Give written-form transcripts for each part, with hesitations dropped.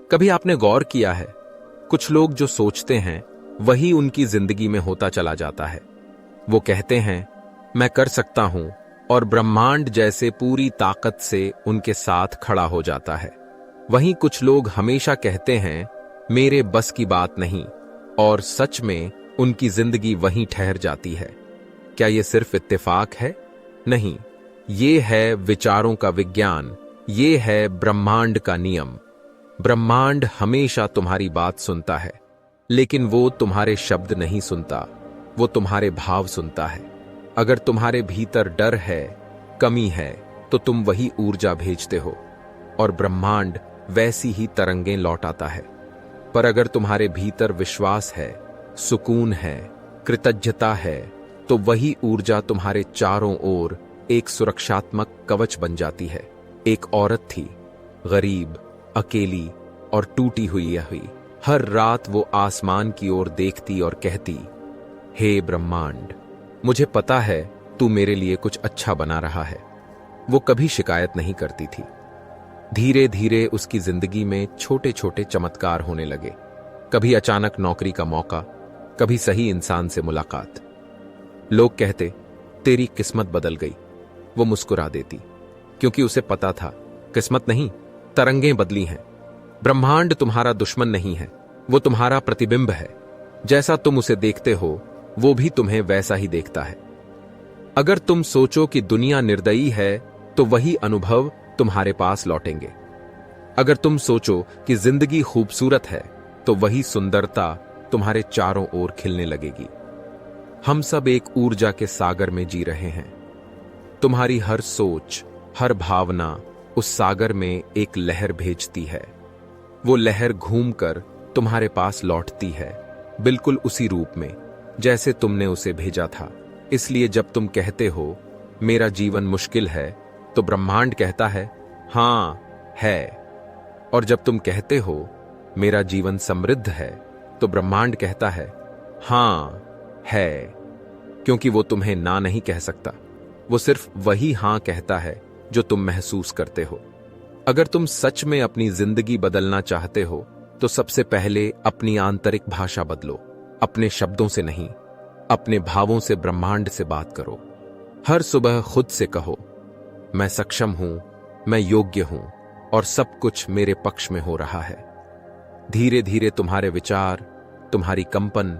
कभी आपने गौर किया है, कुछ लोग जो सोचते हैं वही उनकी जिंदगी में होता चला जाता है। वो कहते हैं मैं कर सकता हूं, और ब्रह्मांड जैसे पूरी ताकत से उनके साथ खड़ा हो जाता है। वहीं कुछ लोग हमेशा कहते हैं मेरे बस की बात नहीं, और सच में उनकी जिंदगी वहीं ठहर जाती है। क्या ये सिर्फ इत्तेफाक है? नहीं, ये है विचारों का विज्ञान, ये है ब्रह्मांड का नियम। ब्रह्मांड हमेशा तुम्हारी बात सुनता है, लेकिन वो तुम्हारे शब्द नहीं सुनता, वो तुम्हारे भाव सुनता है। अगर तुम्हारे भीतर डर है, कमी है, तो तुम वही ऊर्जा भेजते हो और ब्रह्मांड वैसी ही तरंगें लौटाता है। पर अगर तुम्हारे भीतर विश्वास है, सुकून है, कृतज्ञता है, तो वही ऊर्जा तुम्हारे चारों ओर एक सुरक्षात्मक कवच बन जाती है। एक औरत थी, गरीब, अकेली और टूटी हुई। हर रात वो आसमान की ओर देखती और कहती, हे ब्रह्मांड, मुझे पता है तू मेरे लिए कुछ अच्छा बना रहा है। वो कभी शिकायत नहीं करती थी। धीरे धीरे उसकी जिंदगी में छोटे छोटे चमत्कार होने लगे। कभी अचानक नौकरी का मौका, कभी सही इंसान से मुलाकात। लोग कहते तेरी किस्मत बदल गई। वो मुस्कुरा देती, क्योंकि उसे पता था किस्मत नहीं, तरंगें बदली हैं। ब्रह्मांड तुम्हारा दुश्मन नहीं है, वो तुम्हारा प्रतिबिंब है। जैसा तुम उसे देखते हो, वो भी तुम्हें वैसा ही देखता है। अगर तुम सोचो कि दुनिया निर्दयी है, तो वही अनुभव तुम्हारे पास लौटेंगे। अगर तुम सोचो कि जिंदगी खूबसूरत है, तो वही सुंदरता तुम्हारे चारों ओर खिलने लगेगी। हम सब एक ऊर्जा के सागर में जी रहे हैं। तुम्हारी हर सोच, हर भावना उस सागर में एक लहर भेजती है। वो लहर घूमकर तुम्हारे पास लौटती है, बिल्कुल उसी रूप में जैसे तुमने उसे भेजा था। इसलिए जब तुम कहते हो मेरा जीवन मुश्किल है, तो ब्रह्मांड कहता है हां है। और जब तुम कहते हो मेरा जीवन समृद्ध है, तो ब्रह्मांड कहता है हां है। क्योंकि वो तुम्हें ना नहीं कह सकता, वो सिर्फ वही हां कहता है जो तुम महसूस करते हो। अगर तुम सच में अपनी जिंदगी बदलना चाहते हो, तो सबसे पहले अपनी आंतरिक भाषा बदलो। अपने शब्दों से नहीं, अपने भावों से ब्रह्मांड से बात करो। हर सुबह खुद से कहो मैं सक्षम हूं, मैं योग्य हूं, और सब कुछ मेरे पक्ष में हो रहा है। धीरे धीरे तुम्हारे विचार, तुम्हारी कंपन,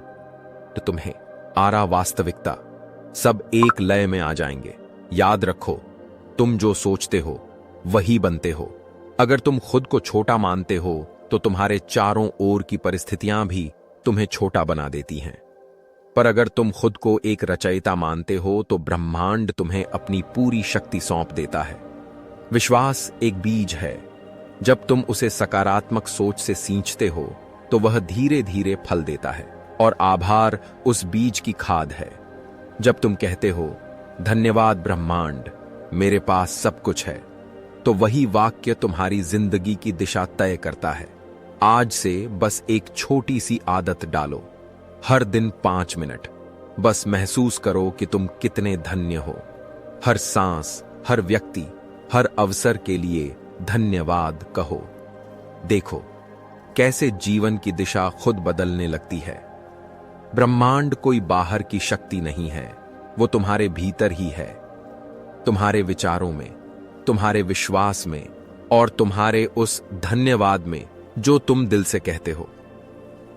तो तुम्हें आरा वास्तविकता सब एक लय में आ जाएंगे। याद रखो, तुम जो सोचते हो वही बनते हो। अगर तुम खुद को छोटा मानते हो, तो तुम्हारे चारों ओर की परिस्थितियां भी तुम्हें छोटा बना देती हैं। पर अगर तुम खुद को एक रचयिता मानते हो, तो ब्रह्मांड तुम्हें अपनी पूरी शक्ति सौंप देता है। विश्वास एक बीज है। जब तुम उसे सकारात्मक सोच से सींचते हो, तो वह धीरे धीरे फल देता है, और आभार उस बीज की खाद है। जब तुम कहते हो धन्यवाद ब्रह्मांड, मेरे पास सब कुछ है, तो वही वाक्य तुम्हारी जिंदगी की दिशा तय करता है। आज से बस एक छोटी सी आदत डालो। हर दिन 5 मिनट बस महसूस करो कि तुम कितने धन्य हो। हर सांस, हर व्यक्ति, हर अवसर के लिए धन्यवाद कहो। देखो कैसे जीवन की दिशा खुद बदलने लगती है। ब्रह्मांड कोई बाहर की शक्ति नहीं है, वो तुम्हारे भीतर ही है। तुम्हारे विचारों में, तुम्हारे विश्वास में, और तुम्हारे उस धन्यवाद में जो तुम दिल से कहते हो।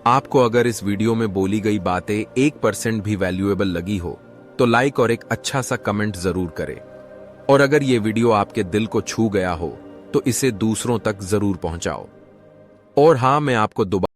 आपको अगर इस वीडियो में बोली गई बातें 1% भी वैल्यूएबल लगी हो, तो लाइक और एक अच्छा सा कमेंट जरूर करें। और अगर ये वीडियो आपके दिल को छू गया हो, तो इसे दूसरों तक जरूर पहुंचाओ। और हां, मैं आपको दोबारा